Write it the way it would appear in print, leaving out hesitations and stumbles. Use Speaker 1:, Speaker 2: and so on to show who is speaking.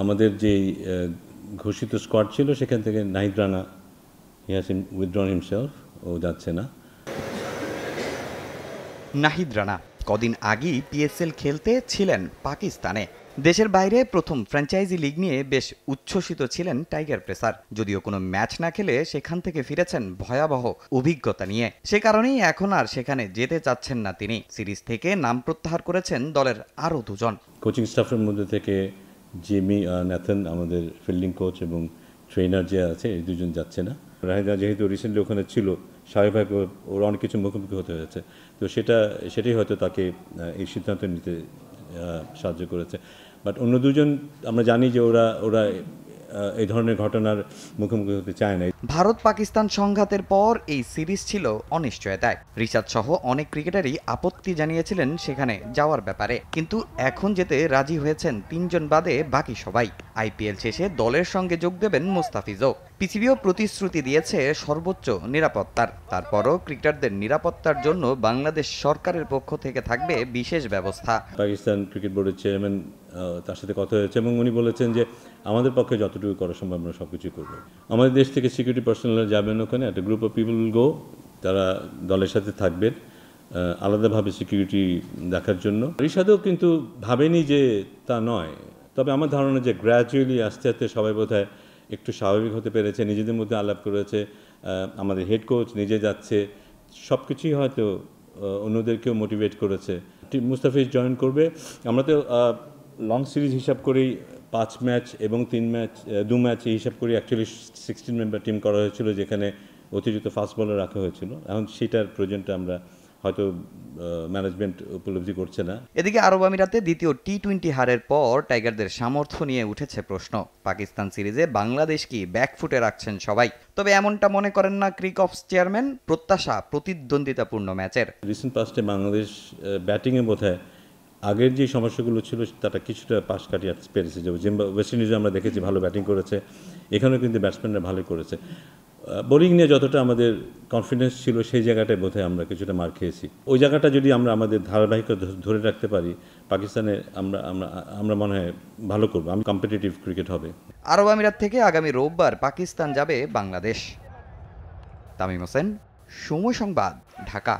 Speaker 1: আমাদের যেই ঘোষিত স্কোয়াড ছিল সেখান থেকে Nahid Rana he has withdrawn himself, ও যাচ্ছে না।
Speaker 2: নাহিদ রানা কদিন আগেই পিএসএল খেলতে ছিলেন পাকিস্তানে। দেশের বাইরে প্রথম ফ্র্যাঞ্চাইজি লিগ নিয়ে বেশ উচ্ছ্বসিত ছিলেন টাইগার পেসার। যদিও কোনো ম্যাচ না খেলে সেখান থেকে ফিরেছেন ভয়াবহ অভিজ্ঞতা নিয়ে। সে কারণেই এখন আর সেখানে যেতে চাচ্ছেন না তিনি। সিরিজ থেকে নাম প্রত্যাহার করেছেন দলের আরও দুজন।
Speaker 1: কোচিং স্টাফের মধ্যে থেকে জিমি ন্যাথন, আমাদের ফিল্ডিং কোচ এবং ট্রেনার যে আছে, এই দুজন যাচ্ছে না। রাহিদা যেহেতু রিসেন্টলি ওখানে ছিল, স্বাভাবিকভাবে ওর অনেক কিছু মুখোমুখি হতে হয়েছে, তো সেটাই হয়তো তাকে এই সিদ্ধান্ত নিতে সাহায্য করেছে। বাট অন্য দুজন আমরা জানি যে ওরা এই ধরনের ঘটনার মুখোমুখি হতে চায় না।
Speaker 2: ভারত পাকিস্তান সংঘাতের পর এই সিরিজ ছিল অনিশ্চয়তায়। রিশাদ সহ অনেক ক্রিকেটারই আপত্তি জানিয়েছিলেন সেখানে যাওয়ার ব্যাপারে, কিন্তু এখন যেতে রাজি হয়েছেন তিনজন বাদে বাকি সবাই। আইপিএল শেষে দলের সঙ্গে যোগ দেবেন মুস্তাফিজও। পিসিবিও প্রতিশ্রুতি দিয়েছে সর্বোচ্চ নিরাপত্তার। তারপরও ক্রিকেটারদের নিরাপত্তার জন্য বাংলাদেশ সরকারের পক্ষ থেকে থাকবে বিশেষ ব্যবস্থা।
Speaker 1: পাকিস্তান ক্রিকেট বোর্ডের চেয়ারম্যান, তার সাথে কথা হয়েছে এবং উনি বলেছেন যে আমাদের পক্ষে যতটুকু করা সম্ভব আমরা সব কিছু করবো। আমাদের দেশ থেকে সিকিউরিটি পার্সোনাল যাবেন ওখানে, একটা group of people will go, তারা দলের সাথে থাকবেন আলাদাভাবে সিকিউরিটি দেখার জন্য। রিশাদও কিন্তু ভাবেনি যে তা নয়, তবে আমার ধারণা যে গ্র্যাজুয়ালি আস্তে আস্তে সবাই বোধহয় একটু স্বাভাবিক হতে পেরেছে, নিজেদের মধ্যে আলাপ করেছে। আমাদের হেড কোচ নিজে যাচ্ছে, সব কিছুই হয়তো অন্যদেরকেও মোটিভেট করেছে। মুস্তাফিজ জয়েন করবে। আমরা তো লং সিরিজ হিসাব করেই 5 ম্যাচ এবং 2 ম্যাচ হিসাব করি অ্যাকচুয়ালি 16 মেম্বার টিম করা হয়েছিল, যেখানে অতিরিক্ত ফাস্ট বলার রাখা হয়েছিল। এখন সেটার প্রয়োজনটা আমরা হয়তো ম্যানেজমেন্ট উপলব্ধি করছে না।
Speaker 2: এদিকে আরব আমিরাতে দ্বিতীয় টি-20 হারের পর টাইগারদের সামর্থ্য নিয়ে উঠেছে প্রশ্ন। পাকিস্তান সিরিজে বাংলাদেশ কি ব্যাকফুটে রাখছেন সবাই? তবে এমনটা মনে করেন না ক্রিকঅফস চেয়ারম্যান। প্রত্যাশা প্রতিদ্বন্দ্বিতাপূর্ণ ম্যাচের।
Speaker 1: রিসেন্ট পাস্টে বাংলাদেশ ব্যাটিংয়ে বোধহয় আগের যে সমস্যাগুলো ছিল তাটা কিছুটা পাশ কাটিয়ে পেরেছে। যে ওয়েস্ট ইন্ডিজে আমরা দেখেছি ভালো ব্যাটিং করেছে, এখানেও কিন্তু ব্যাটসম্যানরা ভালো করেছে। বোলিং নিয়ে যতটা আমাদের কনফিডেন্স ছিল সেই জায়গাটায় বোধহয় আমরা কিছুটা মার খেয়েছি। ওই জায়গাটা যদি আমরা আমাদের ধারাবাহিকতা ধরে রাখতে পারি, পাকিস্তানে আমরা মনে হয় ভালো করবো। কম্পিটিটিভ ক্রিকেট হবে।
Speaker 2: আরব আমিরাত থেকে আগামী রোববার পাকিস্তান যাবে বাংলাদেশ। তামিম হোসেন, সময় সংবাদ, ঢাকা।